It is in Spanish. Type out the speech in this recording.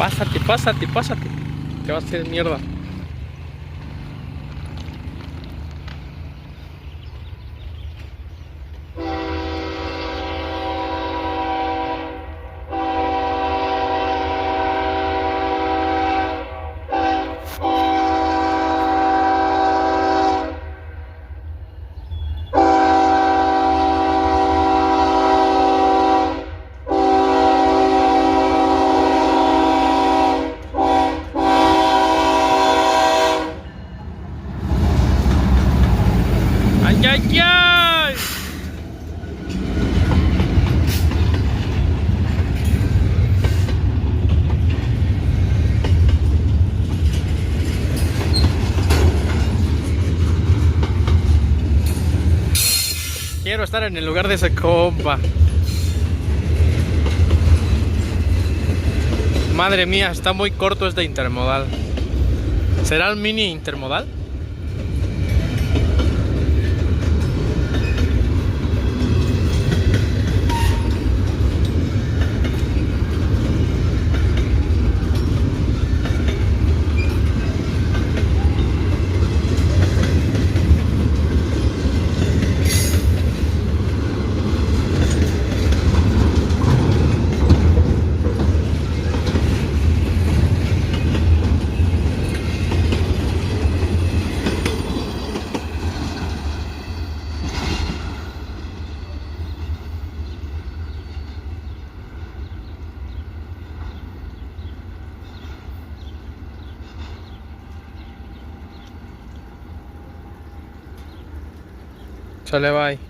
Pásate, pásate, pásate. Te vas a hacer mierda. ¡Ay, ay, ay! Quiero estar en el lugar de ese compa. Madre mía, está muy corto este intermodal. ¿Será el mini intermodal? Sale, bye.